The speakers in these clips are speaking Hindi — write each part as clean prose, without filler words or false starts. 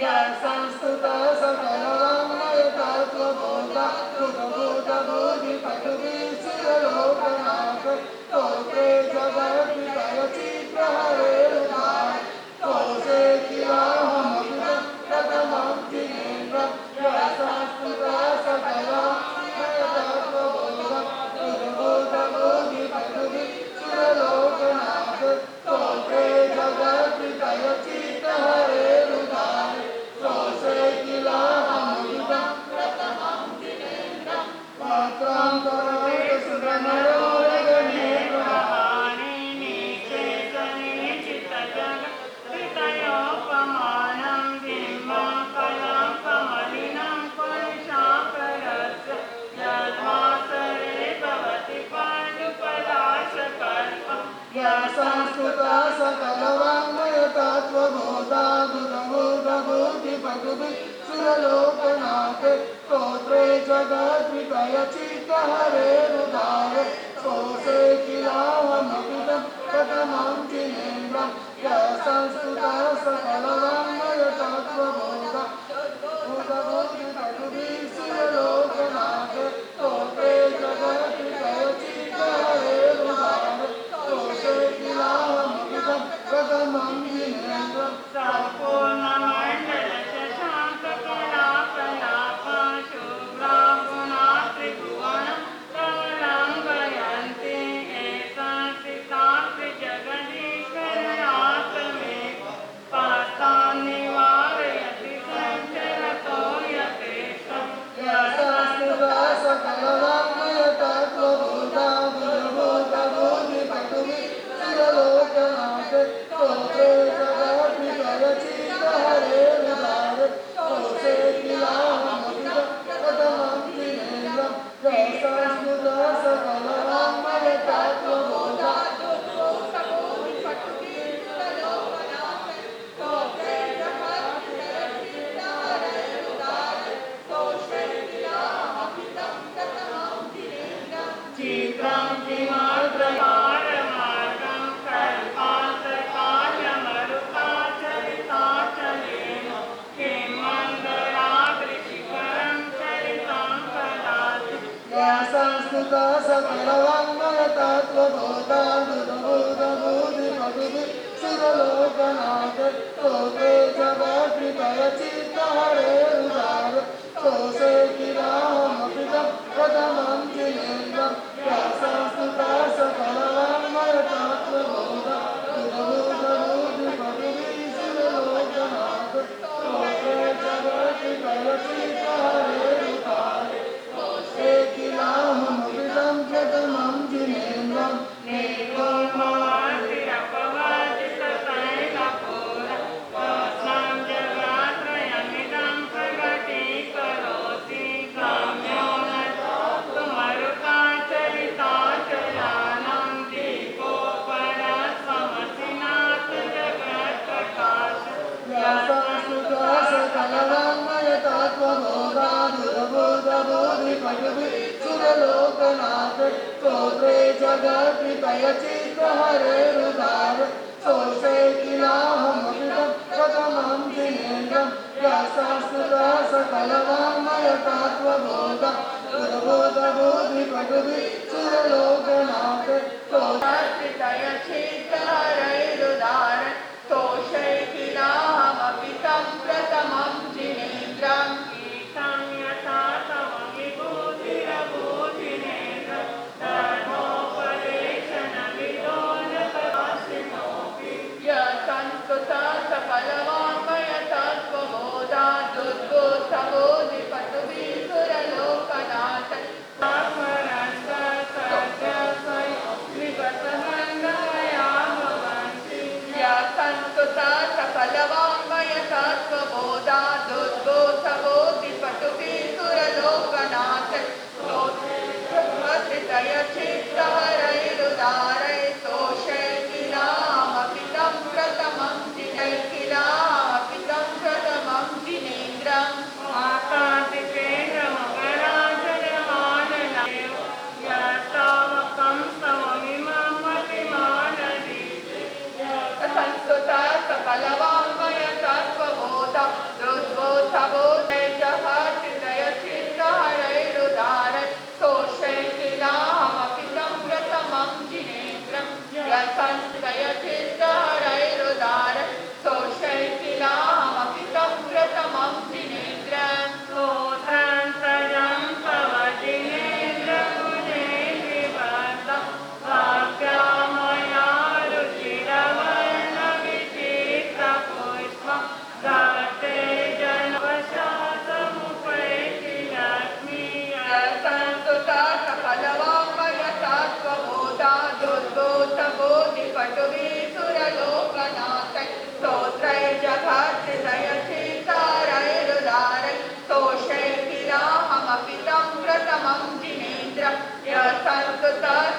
संस्कृत सकलवाङ्मय तत्त्वबोधा भूतभूतभूतिपटुभिश्चिरलोकनाथ स्तोत्रे जगद्विषय चित्रहरेरुधार स्तोत्रे किलाहमखिलं प्रथमं जिनेन्द्रं संस्कृत सकलवाङ्मय तत्त्वबोधा भूतभूतभूतिपटुभिश्चिरलोकनाथ स्तोत्रे जगद्विषय चित्रहरेरुधार स्तोत्रे किलाहमखिलं प्रथमं जिनेन्द्रं पात्रं करोति सुरनरोरगणेन्द्रं संस्कृत सकलवाङ्मय तत्त्वबोधा भूतभूतभूतिपटुभिश्चिरलोकनाथ स्तोत्रे जगद्विषय चित्तहरेरुधार स्तोत्रे किलाहमखिलं प्रथमं जिनेन्द्रं संस्कृत सकलवाङ्मय तत्त्वबोधा भूतभूतभूतिपटुभिश्चिरलोकनाथ स्तोत्रे जगद्विषय चित्तहरेरुधार स्तोत्रे किलाहमखिलं प्रथमं जिनेन्द्रं सकलवाङ्मय तत्त्वबोधा भूतभूतभूतिपटुभिश्चिरलोकनाथ स्तोत्रे जगद्विषय चित्तहरेरुधार स्तोत्रे किलाहमखिलं प्रथमं जिनेन्द्रं संस्कृत सकलवाङ्मय तत्त्वबोधा संस्कृत सकलवाङ्मय तत्त्वबोधा भूतभूतभूतिपटुभिश्चिरलोकनाथ स्तोत्रे जगद्विषय चित्तहरेरुधार स्तोत्रे किलाहमखिलं प्रथमं जिनेन्द्रं संस्कृत सकलवाङ्मय तत्त्वबोधा भूतभूतभूतिपटुभिश्चिरलोकनाथ स्तोत्रे जगद्विषय चित्तहरेरुधार स्तोत्रे किलाहमखिलं प्रथमं जिनेन्द्रं सकलवाङ्मय तत्त्वबोधा भूतभूतभूतिपटुभिश्चिरलोकनाथ स्तोत्रे जगद्विषय चित्तहरेरुधार स्तोत्रे किलाहमखिलं प्रथमं जिनेन्द्रं संस्कृत सकलवाङ्मय तत्त्वबोधा भूतभूतभूतिपटुभिश्चिरलोकनाथ स्तोत्रे चित्तहरेरुधार स्तोत्रे किलाहमखिलं प्रथमं जिनेन्द्रं संस्कृत सकलवाङ्मय तत्त्वबोधा भूतभूतभूतिपटुभिश्चिरलोकनाथ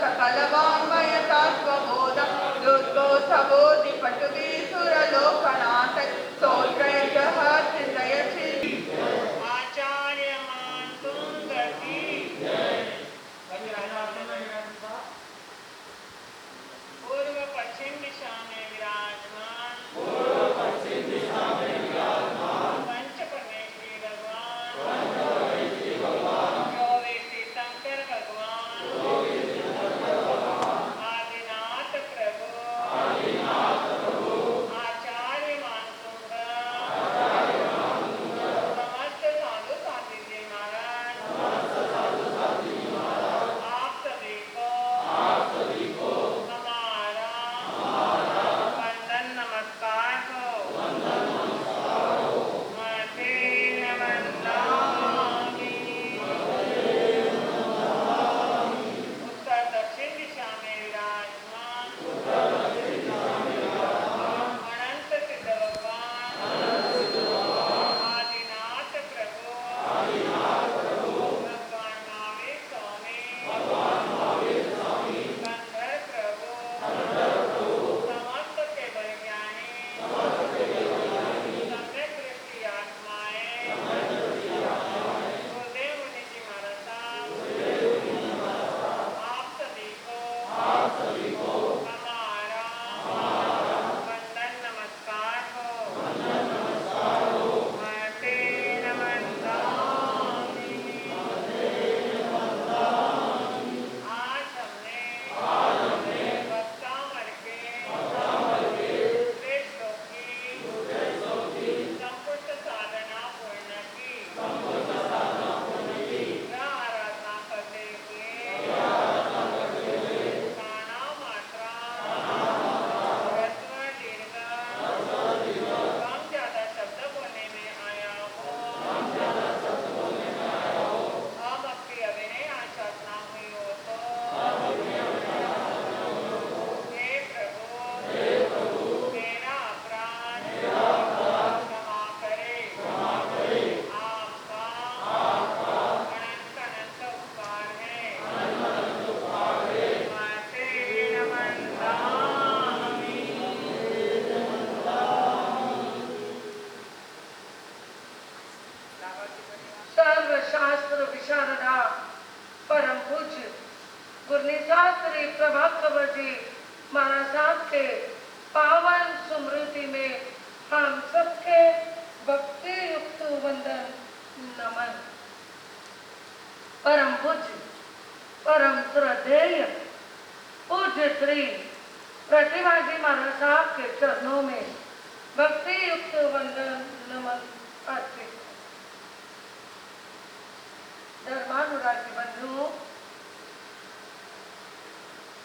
सकलवाङ्मयता स्वबोध दुर्गोत्थबोधिपटुवी सुरलोकनाथ स्तोत्रयः चिन्तयसि आचार्यमान सुंदर की पूर्व पश्चिम दिशा में विराजमान पंच परमेश्वरी भगवान चौबीस शंकर भगवान आदिनाथ प्रभु आचार्य मान सुंदर समस्त साधु साथी जी महाराज आप सभी को हमारा वंदन नमस्कार हो मते नमस्कामी उत्तर दक्षिण दिशा में विराजमान अनंत सिद्ध भगवान आदिनाथ प्रभु भगवान महावीर स्वामी कंधर प्रभु समस्त के वैज्ञानी सम्यक दृष्टि आत्माएं गुरुदेव मुनि जी महाराज साहब आप सभी को हमारा वंदन नमस्कार हो मते नमस्कामी आज हमने वक्ता मर के संपुष्ट साधना पूर्ण की आराधना करते हुए काना मात्रा ह्रस्व दीर्घ कम ज्यादा शब्द बोलने में आया हो हम अपनी अभिनय आशासना हुई हो तो हे प्रभु मेरा अपराध क्षमा करे आपका अनंत अनंत उपकार है मते नमस्कामी सर्वशास्त्र विशारदा परम पूज्य गुरनिशास्त्री प्रभाकर जी महाराज साहब के पावन स्मृति में हम सबके भक्ति युक्त वंदन नमन। परम पूज्य परम श्रद्धेय पूज्य श्री प्रतिभा जी महाराज साहब के चरणों में भक्ति युक्त वंदन नमन अर्पित। धर्मानुरागी बंधु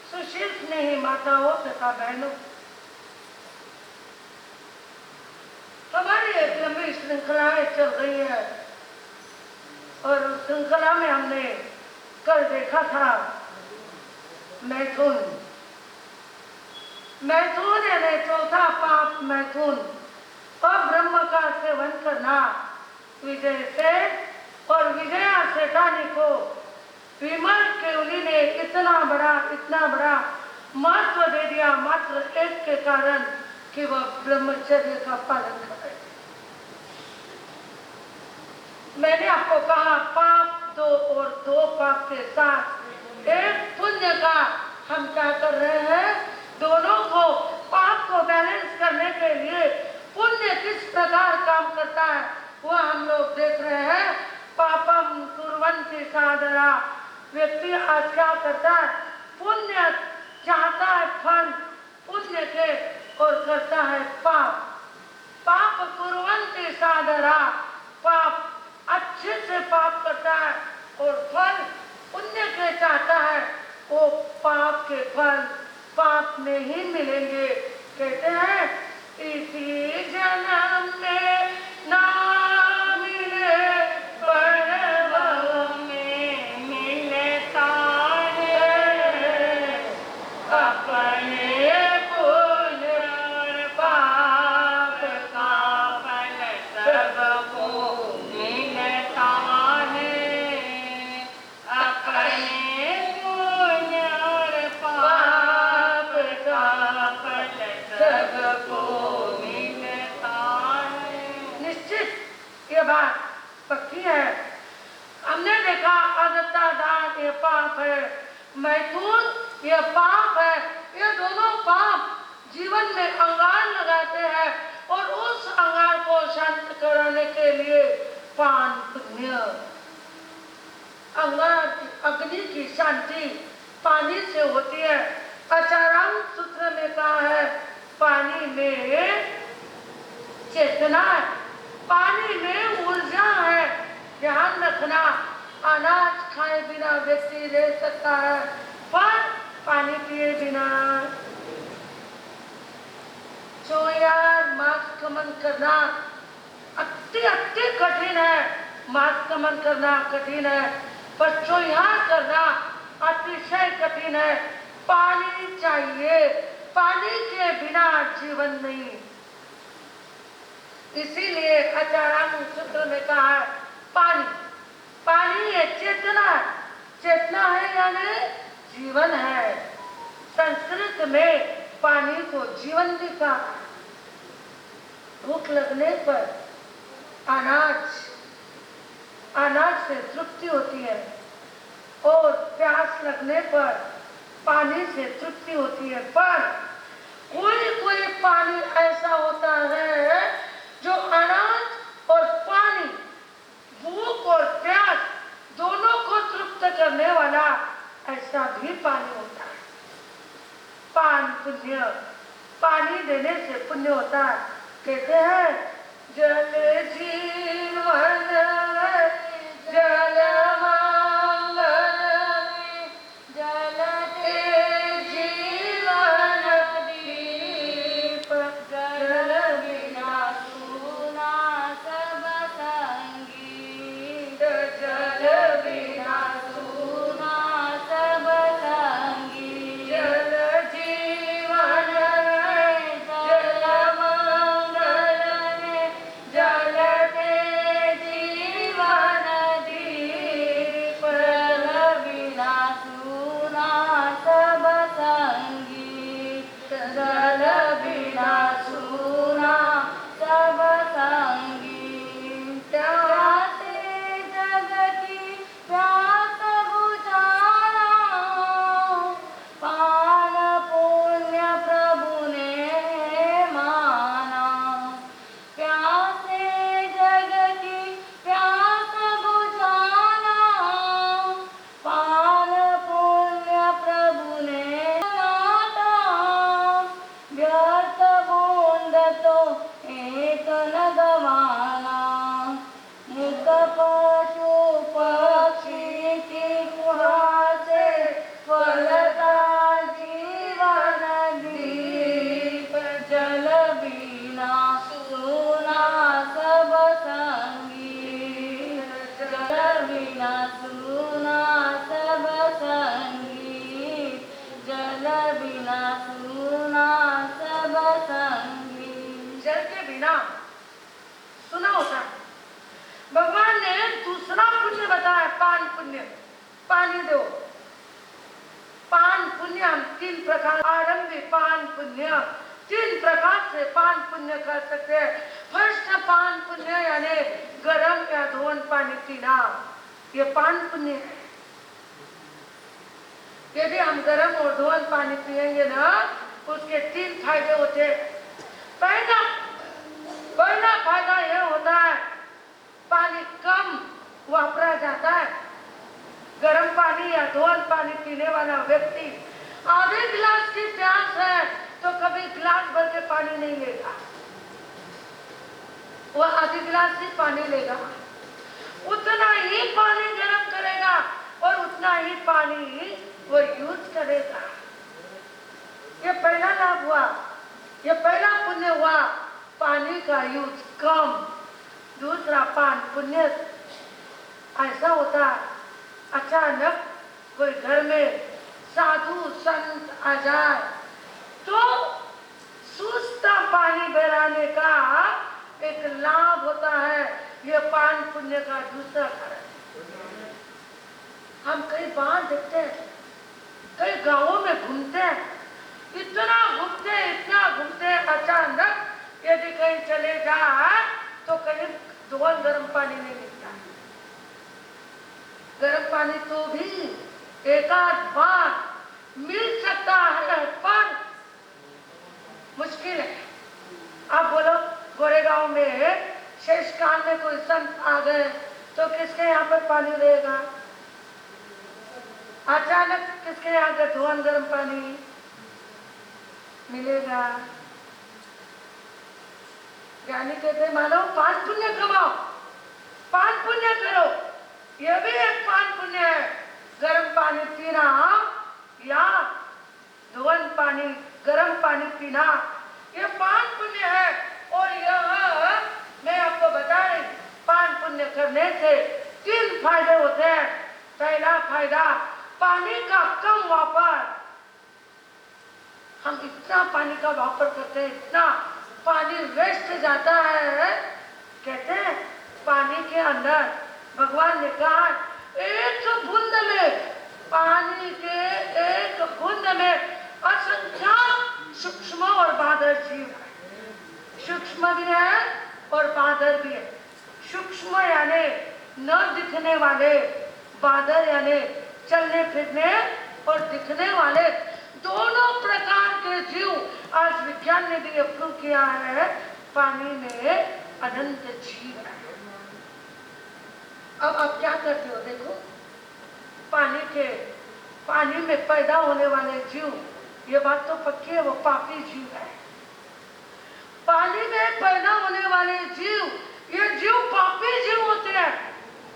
सुशील स्नेही माताओं तथा बहनों, हमारी एक लंबी श्रृंखलाएं चल रही है और उस श्रृंखला में हमने कल देखा था मैथुन यानी चौथा पाप मैथुन और ब्रह्म का सेवन करना विजय से और विजया सेठानी को विमल केवली ने इतना बड़ा महत्व दे दिया मात्र एक के कारण कि वह ब्रह्मचर्य का पालन कर रहे थे। मैंने आपको कहा पाप दो और दो पाप के साथ एक पुण्य का हम क्या कर रहे हैं, दोनों को पाप को बैलेंस करने के लिए पुण्य किस प्रकार काम करता है वो हम लोग देख रहे हैं। पापम कुर्वन्ति सादरा, व्यक्ति आज क्या करता है, पुण्य चाहता है फल पुण्य के और करता है पाप। पाप कुर्वन्ति सादरा, पाप अच्छे से पाप करता है और फल पुण्य के चाहता है, वो पाप के फल पाप में ही मिलेंगे। कहते हैं इसी जन्म में ना मिले परलोक में मिलता है अपने पुण्य और पाप का फल सबको मिलता है अपने पुण्य और बात पक्की है। हमने देखा अगत्ता दान ये पाप है, मैथुन ये पाप है। ये दोनों पाप जीवन में अंगार लगाते हैं और उस अंगार को शांत कराने के लिए पान पुण्य, अंगार अग्नि की शांति पानी से होती है। आचाराम सूत्र में कहा है पानी में चेतना है, पानी में ऊर्जा है। ध्यान रखना, अनाज खाए बिना व्यक्ति रह सकता है पर पानी पिए बिना। तो यार मार्गक्रमण करना अति कठिन है, मार्गक्रमण करना कठिन है पर चोयार करना अतिशय कठिन है। पानी चाहिए, पानी के बिना जीवन नहीं। इसीलिए आचार्य सूत्र में कहा है पानी, पानी है चेतना, चेतना है यानी जीवन है। संस्कृत में पानी को जीवन भी कहा। भूख लगने पर अनाज से तृप्ति होती है और प्यास लगने पर पानी से तृप्ति होती है। पर कोई पानी ऐसा होता है जो अनाज और पानी, भूख और प्यास दोनों को तृप्त करने वाला ऐसा भी पानी होता है। पान पुण्य, पानी देने से पुण्य होता है। कहते हैं जल जीवन जल मंगल जल जीवन दीप जल बिना सूना सब संगीत जल बिना सूना सब संगीत जल जीवन जल मंगल जल जीवन दीप जल बिना सूना सब संगीत जल बिना सूना सब संगीत। प्यासे जग की प्यास बुझाना पान पुण्य प्रभु ने माना। प्यासे जग की प्यास बुझाना पान पुण्य प्रभु ने माना। व्यर्थ बूंद तो एक न गवाना। मुख पशु पक्षी की कुहा से फलता जीवन दीप जल बिना सूना सब संगीत जल बिना सूना सब संगीत जल बिना सूना सब संगीत। जल के बिना सुना होता है। भगवान ने दूसरा पुण्य बताया पान पुण्य, पानी दो। पान पुण्य हम 3 प्रकार, आरंभी पान पुण्य 3 प्रकार से पान पुण्य कर सकते हैं। फर्स्ट पान पुण्य यानी गर्म या धोन पानी पीना, ये पान पुण्य है। यदि हम गर्म और धोन पानी पिएंगे ना उसके 3 फायदे होते हैं। पहला फायदा यह होता है पानी कम वापरा जाता है। गर्म पानी या धोन पानी पीने वाला व्यक्ति आधे गिलास की प्यास है तो कभी गिलास भर के पानी नहीं लेगा, वह आधे गिलास ही पानी लेगा। उतना ही पानी गर्म करेगा और उतना ही पानी वो यूज करेगा। ये पहला लाभ हुआ, ये पहला पुण्य हुआ, पानी का यूज कम। दूसरा पान पुण्य ऐसा होता है अचानक कोई घर में साधु संत आ जाए तो सुस्ता पानी बहराने का एक लाभ होता है। ये पान पुण्य का दूसरा कारण। हम कई बार देखते हैं, कई गांवों में घूमते हैं, इतना घूमते अचानक यदि कहीं चले जाए तो कहीं धोल गर्म पानी नहीं मिलता है। गर्म पानी तो भी एक आध बार मिल सकता है, पर मुश्किल है। आप बोलो गोरेगांव में शेषकाल में कोई संत आ गए तो किसके यहाँ पर पानी रहेगा? अचानक किसके यहाँ गधुआन गर्म पानी मिलेगा? ज्ञानी कहते मानो पान पुण्य कमाओ, पान पुण्य करो, यह भी एक पान पुण्य है। गर्म पानी पीना या धुआं पानी गर्म पानी पीना, यह पान पुण्य है। और यह मैं आपको बता रही, पान पुण्य करने से 3 फायदे होते हैं। पहला फायदा, पानी का कम वापर। हम इतना पानी का वापर करते हैं, इतना पानी वेस्ट जाता है। कहते हैं पानी के अंदर भगवान ने कहा एक बूंद में, पानी के एक बूंद में असंख्य सूक्ष्म और बादर जीव है। सूक्ष्म भी है और बादर भी है। सूक्ष्म यानी न दिखने वाले, बादर यानी चलने फिरने और दिखने वाले, दोनों प्रकार के जीव आज विज्ञान ने भी प्रूव किया है, पानी में अनंत जीव है। अब आप क्या करते हो? देखो, पानी में पैदा होने वाले जीव, ये बात तो पक्की है, वो पापी जीव है। पानी में पैदा होने वाले जीव, ये जीव पापी जीव होते हैं।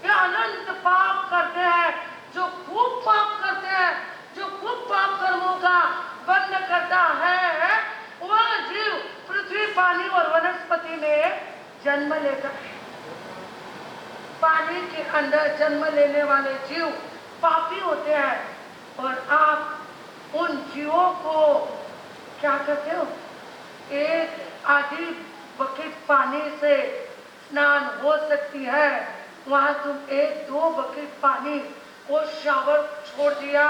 ये अनंत पाप करते हैं। जो खूब पाप करते हैं, जो खूब पाप कर्मों का बंद करता है, वह जीव पृथ्वी, पानी और वनस्पति में जन्म लेता है। पानी के अंदर जन्म लेने वाले जीव पापी होते हैं। और आप उन जीवों को क्या करते हो? एक आधी बकेट पानी से स्नान हो सकती है, वहां तुम 1-2 बकेट पानी वो शावर छोड़ दिया।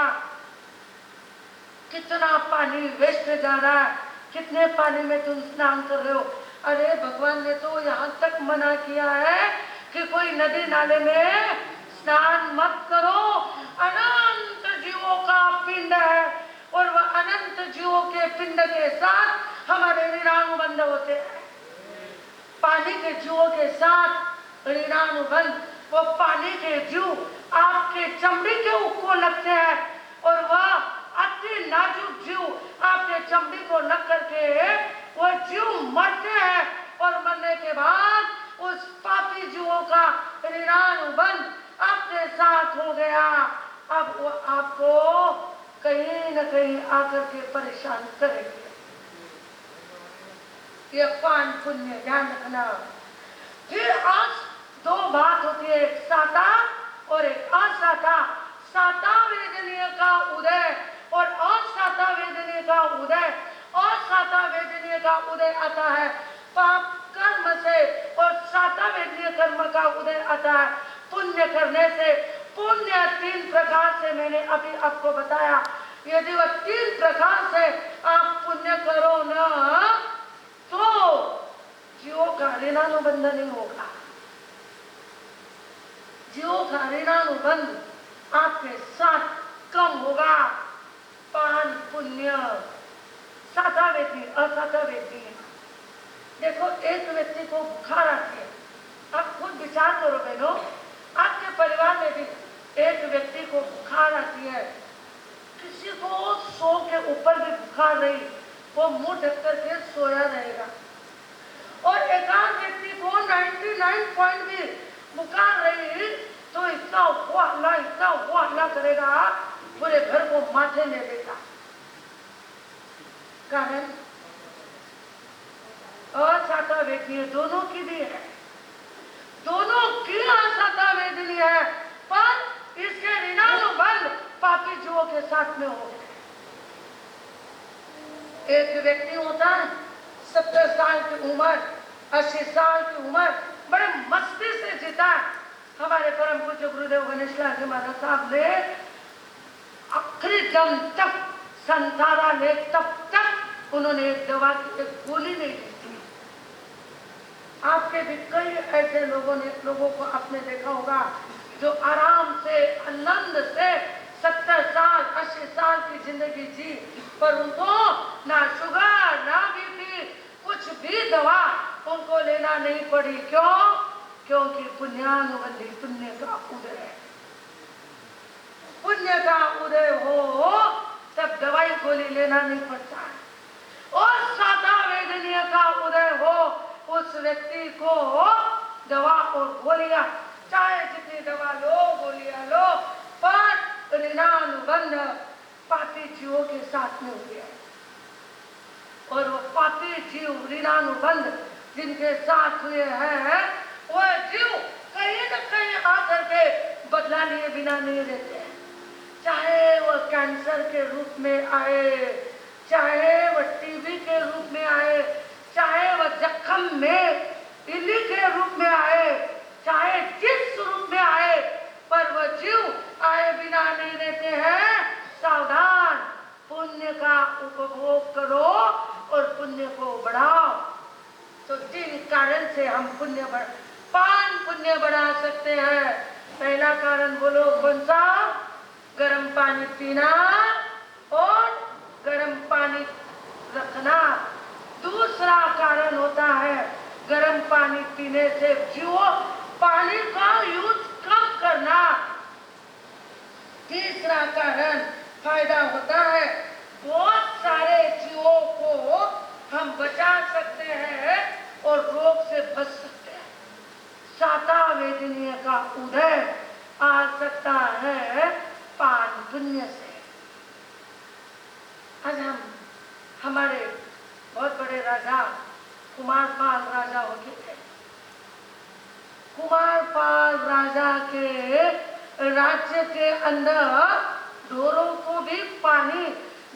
कितना पानी वेस्ट जा रहा है, कितने पानी में तुम स्नान कर रहे हो। अरे भगवान ने तो यहाँ तक मना किया है कि कोई नदी नाले में स्नान मत करो। अनंत जीवों का पिंड है और वह अनंत जीवों के पिंड के साथ हमारे ऋणानुबंध होते हैं। पानी के जीवों के साथ ऋणानुबंध, वो पानी के जीव आपके चमड़ी के ऊपर लगते हैं और वह अति नाजुक जीव आपके चमड़ी को लग करके वो जीव मरते हैं। और मरने के बाद उस पापी जीवों का ऋणानुबंध आपके साथ हो गया। अब वो आपको कहीं न कहीं आकर के परेशान करेंगे। ये पान पुण्य ध्यान रखना। फिर आज 2 बात होती है, एक साता और एक असाता। साता वेदनीय का उदय और असाता वेदनीय का उदय। असाता वेदनीय का उदय आता है पाप कर्म से और साता वेदनीय कर्म का उदय आता है पुण्य करने से। पुण्य 3 प्रकार से मैंने अभी आपको बताया। यदि वह 3 प्रकार से आप पुण्य करो ना, तो जीवों का ऋणानुबंध नहीं होगा। जीवों का ऋणानुबंध आपके साथ कम होगा। पान पुण्य, साता वेदी असाता वेदी। देखो, एक व्यक्ति को बुखार आती है, आप खुद विचार करो बहनों, आपके परिवार में भी एक व्यक्ति को बुखार आती है। किसी को 100 के ऊपर भी बुखार रही, वो मुंह ढक करके सोया रहेगा। और एक व्यक्ति को 99 पॉइंट भी बुखार रही तो इतना हुआ हल्ला करेगा, पूरे घर को माथे ले लेगा। कारण असाता वेदनीय दोनों की भी है, दोनों की असाता वेदनीय है, पर इसके ऋणानुबंध पापी जीवों के साथ में हो। एक व्यक्ति होता है 70 साल की उम्र, 80 साल की उम्र, बड़े मस्ती से जीता। हमारे परम पूज्य गुरुदेव गणेशलाल जी महाराज साहब ने आखिरी दम तक संसारा ले, तब तक उन्होंने एक दवा की एक गोली नहीं ली थी। आपके भी कई ऐसे लोगों को आपने देखा होगा जो आराम से आनंद से 70 साल 80 साल की जिंदगी जी, पर उनको ना शुगर ना बीपी कुछ भी दवा उनको लेना नहीं पड़ी। क्यों? क्योंकि पुण्यानुबंधी पुण्य का उदय है। पुण्य का उदय हो तब दवाई गोली लेना नहीं पड़ता है। और साता वेदनीय का उदय हो उस व्यक्ति को दवा और गोलियां, चाहे जितनी दवा लो गोलियां लो, पर ऋणानुबंध पापी जीवों के साथ में हुए हैं। और वो पापी जीव ऋणानुबंध जिनके साथ हुए हैं वो जीव कहीं न कहीं आकर के बदला लिए बिना नहीं रहते हैं। चाहे वो कैंसर के रूप में आए, चाहे वो टीबी के रूप में आए, चाहे वो जख्म में इल्ली के रूप में आए, चाहे जिस रूप में आए, पर वो जीव आए बिना नहीं रहते हैं। सावधान, पुण्य का उपभोग करो और पुण्य को बढ़ाओ। तो जिन कारण से हम पान पुण्य बढ़ा सकते हैं, पहला कारण बोलो कौन सा? गर्म पानी पीना और गर्म पानी रखना। दूसरा कारण होता है गर्म पानी पीने से जीवो पानी का यूज कम करना। तीसरा कारण फायदा होता है बहुत सारे जीवों को हम बचा सकते हैं और रोग से बच सकते हैं। साता वेदनीय का उदय आ सकता है पान पुण्य से। आज हम हमारे बहुत बड़े राजा कुमारपाल राजा हो गए थे। कुमारपाल राजा के राज्य के अंदर ढोरों को भी पानी,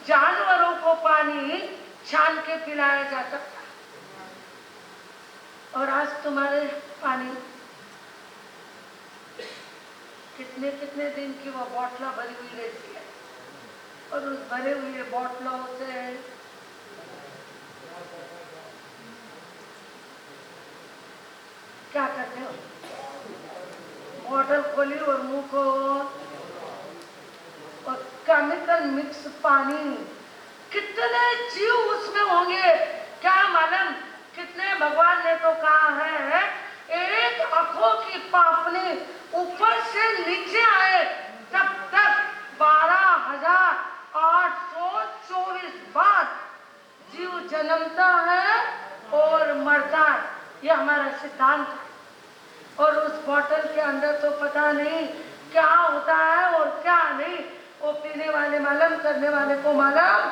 जानवरों को पानी छान के पिलाया जाता था। और आज तुम्हारे पानी कितने कितने दिन की वो बोतला भरी हुई रहती है, और उस भरे हुए बोतलों से क्या करते हो? बोतल खोली और मुंह को, और केमिकल मिक्स पानी। कितने जीव उसमें होंगे क्या मालूम? कितने भगवान ने तो कहा है एक आंखों की पापनी ऊपर से नीचे आए तब तक 12,824 बार जीव जन्मता है और मरता है। यह हमारा सिद्धांत है। और उस बोतल के अंदर तो पता नहीं क्या होता है और क्या नहीं, वो पीने वाले मालूम, करने वाले को मालूम।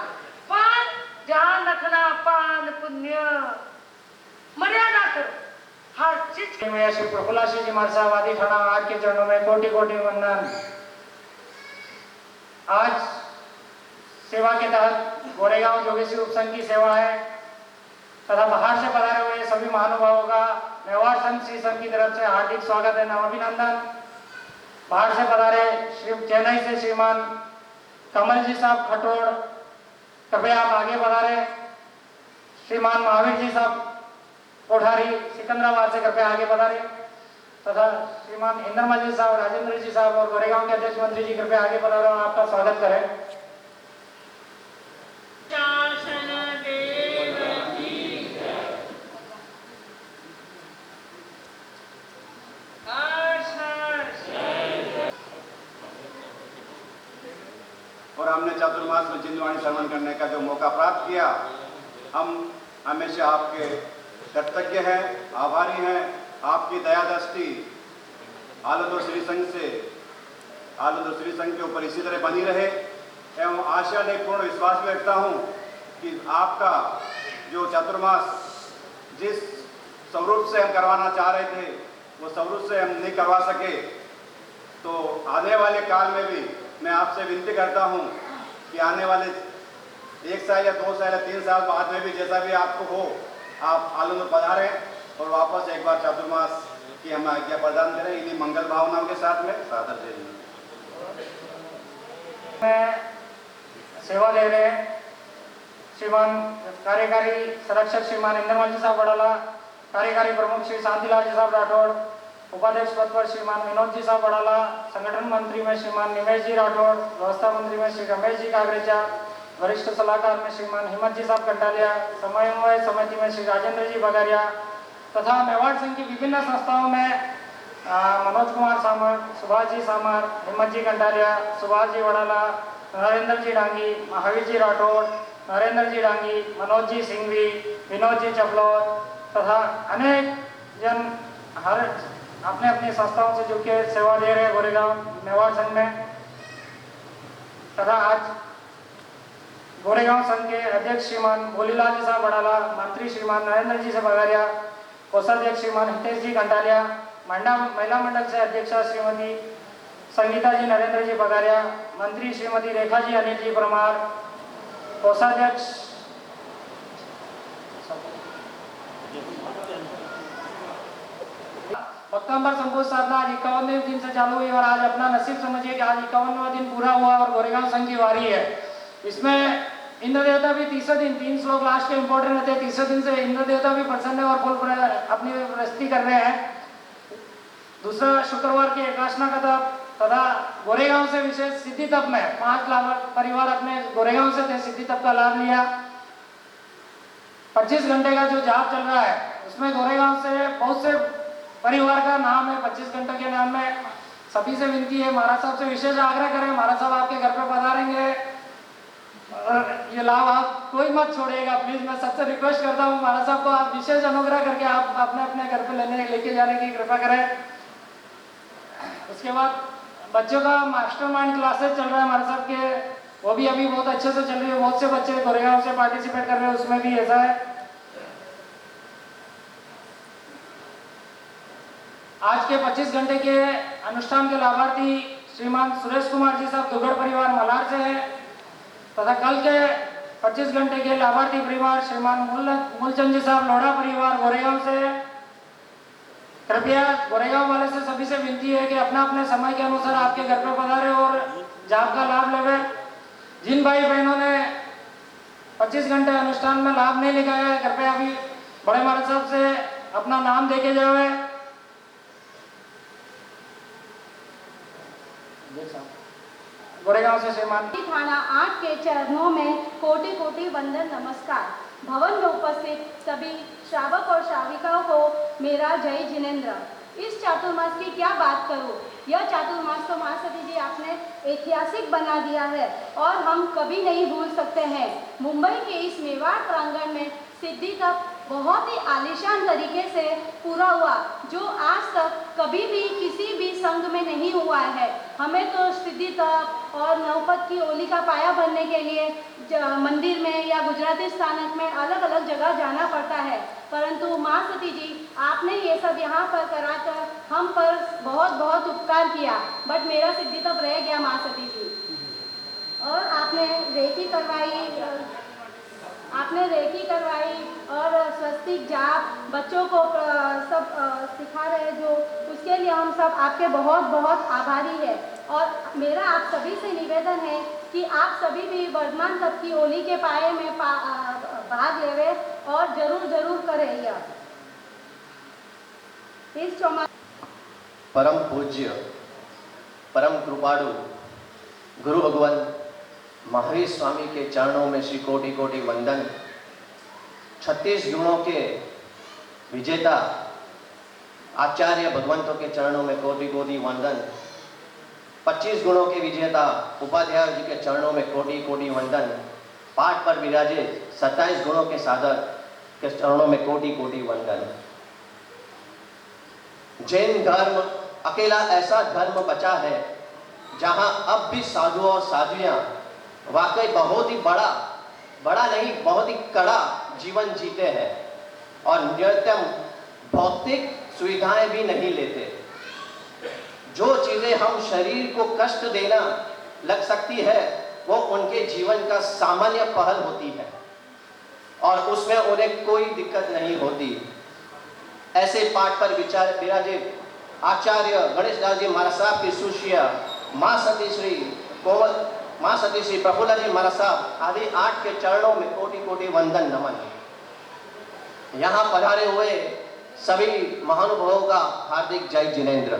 पर ध्यान रखना, पान पुण्य मर्यादा करो हर चीज में। श्री प्रफुल्लासिंह जी मारसावादी थाना आज के चरणों में कोटि कोटि वंदन। आज सेवा के तहत गोरेगांव जोगेश्वरी उपसंघ की सेवा है तथा बाहर से पधारे हुए सभी महानुभावों का मेवाड़ संघ श्री संघ की तरफ से हार्दिक स्वागत है, नव अभिनंदन। बाहर से पधारे चेन्नई से श्रीमान कमल जी साहब खटोड़, कृपया आप आगे पधारे। श्रीमान महावीर जी साहब कोठारी सिकंदराबाद से कृपया आगे पधारे, तथा श्रीमान इंद्रमल जी साहब, राजेंद्र जी साहब और गोरेगांव के अध्यक्ष मंत्री जी कृपया आगे पधारे और आपका स्वागत करें। और हमने चातुर्मास में जिंदवाणी श्रवण करने का जो मौका प्राप्त किया, हम हमेशा आपके कृतज्ञ हैं, आभारी हैं। आपकी दया दृष्टि आनंद श्री संघ के ऊपर इसी तरह बनी रहे एवं आशा ने पूर्ण विश्वास में रखता हूं कि आपका जो चातुर्मास जिस स्वरूप से हम करवाना चाह रहे थे वो स्वरूप से हम नहीं करवा सके, तो आने वाले काल में भी मैं आपसे विनती करता हूं कि आने वाले 1 साल या 2 साल या 3 साल बाद में भी जैसा भी आपको हो, आप आनंद पधारें और वापस एक बार चातुर्मास की हमें आज्ञा प्रदान करें। इन्हीं मंगल भावनाओं के साथ में सादर दे रही सेवा दे रहे श्रीमान कार्यकारी संरक्षक श्रीमान इंद्रमल जी साहब बड़ाला, कार्यकारी प्रमुख श्री शांतिलाल जी साहब राठौड़, उपाध्यक्ष पद पर श्रीमान विनोद जी साहब बड़ाला, संगठन मंत्री में श्रीमान निमेश जी राठौड़, व्यवस्था मंत्री में श्री रमेश जी कागरेचा, वरिष्ठ सलाहकार में श्रीमान हिम्मत जी साहब कंटालिया, समन्वय समिति में श्री राजेंद्र जी बगारिया तथा मेवाड़ संघ की विभिन्न संस्थाओं में मनोज कुमार सामर, सुभाष जी सामर, हिम्मत जी कंटालिया, सुभाष जी वड़ाला, नरेंद्र जी डांगी, महावीर जी राठौड़, नरेंद्र जी डांगी, मनोज जी सिंघवी, विनोद जी चपलौर तथा अनेक जन हर अपने अपनी संस्थाओं से जुड़ के सेवा दे रहे हैं गोरेगांव मेवाड़ संघ में। तथा आज गोरेगांव संघ के अध्यक्ष श्रीमान भोलीलाल जी साहब बड़ाला, मंत्री श्रीमान नरेंद्र जी से बगारिया, कोषाध्यक्ष श्रीमान हितेश जी कंटालिया, महिला मंडल से अध्यक्षा श्रीमती संगीता जी नरेंद्र जी बगारिया, मंत्री श्रीमती रेखा जी अनिल जी परमार, कोषाध्यक्ष वक्तांबर संबोध साधना आज 51वें दिन से चालू हुई और आज अपना नसीब समझिए कि आज 51वां दिन पूरा हुआ और गोरेगांव संघ की वारी है। इसमें इंद्र देवता भी तीसरे दिन 3 श्लोक लास्ट के इंपॉर्टेंट रहते हैं। तीसरे दिन से इंद्र देवता भी प्रसन्न और फुल अपनी प्रस्तुति कर रहे हैं। दूसरा शुक्रवार की एकादशना का तप तथा गोरेगांव से विशेष सिद्धि तप में 5 परिवार अपने गोरेगांव से थे, सिद्धि तप का लाभ लिया। 25 घंटे का जो जाप चल रहा है उसमें गोरेगांव से बहुत से परिवार का नाम है। 25 घंटे के नाम में सभी से विनती है, महाराज साहब से विशेष आग्रह करें, महाराज साहब आपके घर पे पधारेंगे और ये लाभ आप कोई मत छोड़िएगा प्लीज। मैं सबसे रिक्वेस्ट करता हूँ महाराज साहब को आप विशेष अनुग्रह करके आप अपने अपने घर पे लेके जाने की कृपा करें। उसके बाद बच्चों का मास्टरमाइंड क्लासेस चल रहा है महाराज साहब के, वो भी अभी बहुत अच्छे से चल रही है। बहुत से बच्चे गोरेगांव से पार्टिसिपेट कर रहे हैं, उसमें भी ऐसा है। आज के 25 घंटे के अनुष्ठान के लाभार्थी श्रीमान सुरेश कुमार जी साहब दुगड़ परिवार मलार से हैं तथा कल के 25 घंटे के लाभार्थी परिवार श्रीमान मूलचंद जी साहब लोढ़ा परिवार गोरेगांव से। कृपया गोरेगांव वाले से सभी से विनती है कि अपना अपने समय के अनुसार आपके घर पर पधारे और जाप का लाभ लेवे। जिन भाई बहनों ने 25 घंटे अनुष्ठान में लाभ नहीं लिया है कृपया अभी बड़े महाराज साहब से अपना नाम देके जावे। गोरेगांव से श्रीमान थाना 8 के चरणों में कोटि कोटि वंदन नमस्कार। भवन में उपस्थित सभी श्रावक और श्राविकाओं को मेरा जय जिनेन्द्र। इस चातुर्मास की क्या बात करूं, यह चातुर्मास तो महासती जी आपने ऐतिहासिक बना दिया है और हम कभी नहीं भूल सकते हैं। मुंबई के इस मेवाड़ प्रांगण में सिद्धि तप बहुत ही आलीशान तरीके से पूरा हुआ, जो आज तक कभी भी किसी भी संघ में नहीं हुआ है। हमें तो सिद्धि तप और नवपत की ओली का पाया भरने के लिए मंदिर में या गुजराती स्थानक में अलग अलग जगह जाना पड़ता है, परंतु महासती जी आपने ये सब यहाँ पर कराकर हम पर बहुत बहुत उपकार किया। बट मेरा सिद्धि तप रह गया महासती जी। और आपने रेकी करवाई और स्वस्तिक जाप बच्चों को सब सिखा रहे, जो उसके लिए हम सब आपके बहुत बहुत आभारी है। और मेरा आप सभी से निवेदन है कि आप सभी भी वर्धमान तप की होली के पाए में भाग लेवे और जरूर करें यह। इस परम पूज्य परम कृपालु गुरु भगवान महावीर स्वामी के चरणों में श्री कोटि कोटि वंदन। 36 गुणों के विजेता आचार्य भगवंतों के चरणों में कोटि कोटि वंदन। 25 गुणों के विजेता उपाध्याय जी के चरणों में कोटि कोटि वंदन। पाठ पर विराजे 27 गुणों के साधक के चरणों में कोटि कोटि वंदन। जैन धर्म अकेला ऐसा धर्म बचा है जहां अब भी साधु और साधुयां वाकई बहुत ही बड़ा नहीं बहुत ही कड़ा जीवन जीते हैं और न्यूनतम भौतिक सुविधाएं भी नहीं लेते। जो चीजें हम शरीर को कष्ट देना लग सकती है वो उनके जीवन का सामान्य पहल होती है और उसमें उन्हें कोई दिक्कत नहीं होती। ऐसे पाठ पर विराजे आचार्य गणेश दास जी महाराज साहब की सुशिया माँ सती श्री प्रफुल्ल जी महाराज साहब आदि 8 के चरणों में कोटि कोटि वंदन नमन। यहाँ पधारे हुए सभी महानुभावों का हार्दिक जय जिनेंद्र।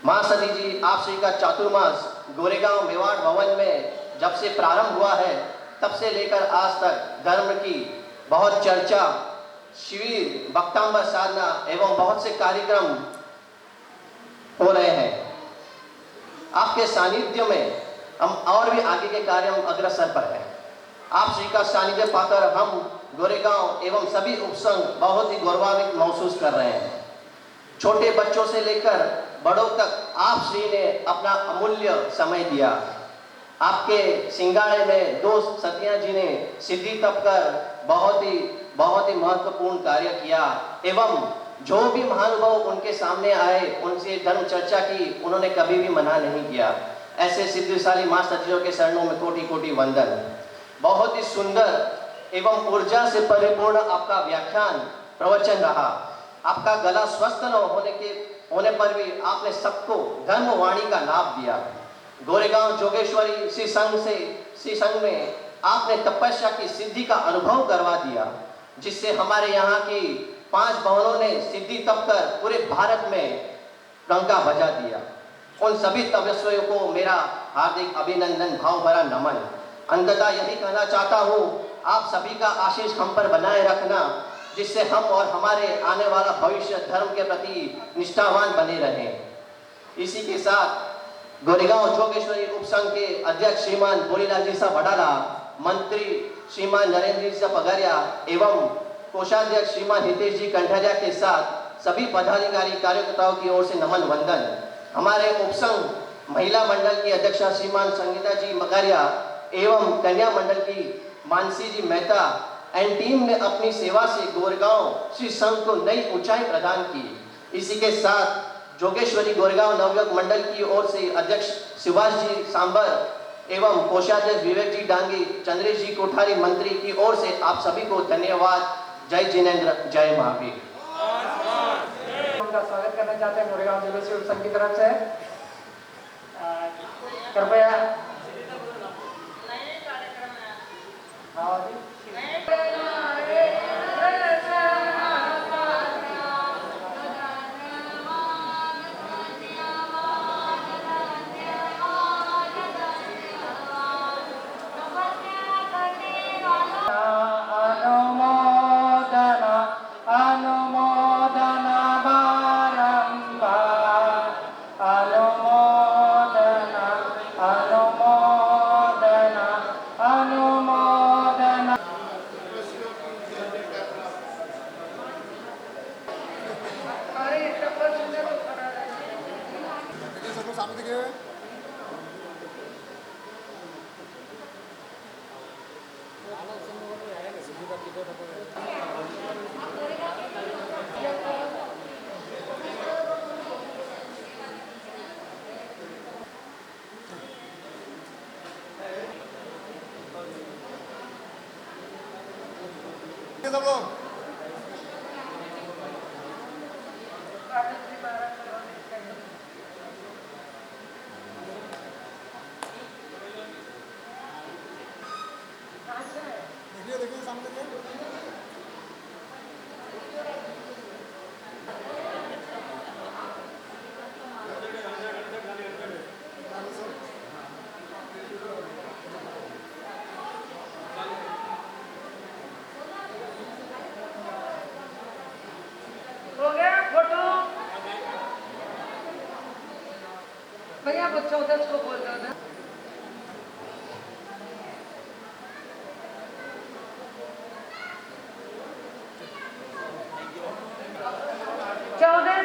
मां सती जी, आप श्री का चातुर्मास गोरेगांव मेवाड़ भवन में जब से प्रारंभ हुआ है तब से लेकर आज तक धर्म की बहुत चर्चा, शिविर, भक्तांबर साधना एवं बहुत से कार्यक्रम हो रहे हैं। आपके सानिध्य में हम और भी आगे के कार्य अग्रसर पर हैं। आप श्री का सानिध्य पाकर हम गोरेगांव एवं सभी उपसंघ बहुत ही गौरवान्वित महसूस कर रहे हैं। छोटे बच्चों से लेकर बड़ों तक आप श्री ने अपना अमूल्य समय दिया। आपके सिंगाड़े में दो सतिया जी ने सिद्धि तप कर बहुत ही महत्वपूर्ण कार्य किया एवं जो भी महानुभाव उनके सामने आए उनसे धर्म चर्चा की, उन्होंने कभी भी मना नहीं किया। ऐसे सिद्धिशाली मां सतियों के चरणों में कोटि कोटि वंदन। बहुत ही सुंदर एवं ऊर्जा से परिपूर्ण आपका व्याख्यान प्रवचन रहा। आपका गला स्वस्थ न होने पर भी आपने सबको धर्म वाणी का लाभ दिया। गोरेगांव जोगेश्वरी श्री संघ में आपने तपस्या की सिद्धि का अनुभव करवा दिया, जिससे हमारे यहाँ की 5 बहनों ने सिद्धि तप कर पूरे भारत में डंका बजा दिया। उन सभी तपस्वियों को मेरा हार्दिक अभिनंदन, भाव भरा नमन। अंततः यही कहना चाहता हूँ, आप सभी का आशीष हम पर बनाए रखना, जिससे हम और हमारे आने वाला भविष्य धर्म के प्रति निष्ठावान बने रहें। इसी के साथ गोरेगांव जोगेश्वरी उपसंघ के अध्यक्ष श्रीमान बोलीलाल जी साहब वडाला, मंत्री श्रीमान नरेंद्र जी पगारिया एवं कोषाध्यक्ष श्रीमान हितेश जी कंठारिया के साथ सभी पदाधिकारी कार्यकर्ताओं की ओर से नमन वंदन। हमारे उपसंघ महिला मंडल की अध्यक्षा श्रीमान संगीता जी मगारिया एवं कन्या मंडल की मानसी जी मेहता एंड टीम ने अपनी सेवा से गोरेगांव श्री संघ को नई ऊंचाई प्रदान की। इसी के साथ जोगेश्वरी गोरेगांव नवयुवक मंडल की ओर से अध्यक्ष सुभाष जी सांबर एवं कोषाध्यक्ष विवेक जी डांगी, चंद्रेश जी कोठारी मंत्री की ओर से आप सभी को धन्यवाद। जय जिनेंद्र, जय महावीर। उनका स्वागत करना चाहते हैं गोरेगांव जोगेश्वरी उपसंघ की तरफ से। कृपया सब लोग देखिए सामने हो गया फोटो भैया, वो 14 को बोल दो ना।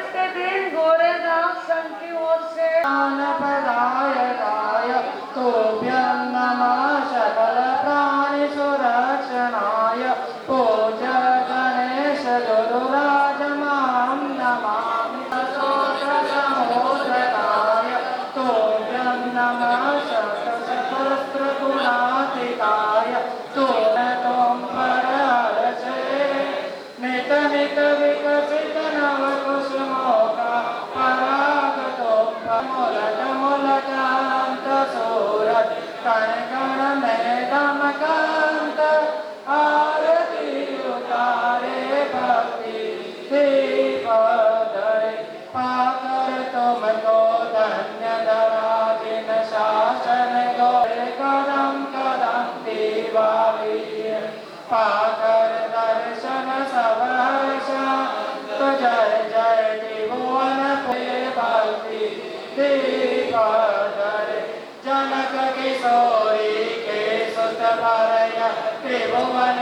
के दिन गोरेगांव संघ की ओर से तोभ्यं नमः सकल प्राणी सुरक्षणाय पूज्य गणेश गुरुराज मां नमामि। समुद्रकाय तोभ्यं नमः सहस्र गुणातीताय तुम परहर्षे नित नित विकसित नव कुसुमों का पराग तो दीपधरे पाकर तुमको धन्य धरा जिन शासन गौरे कदम कदम दीवाली पाकर दर्शन सब हर्ष तो जय जय त्रिभुवन पे भक्ति दीपधरे जनक किशोरी के सुत भरय त्रिभुवन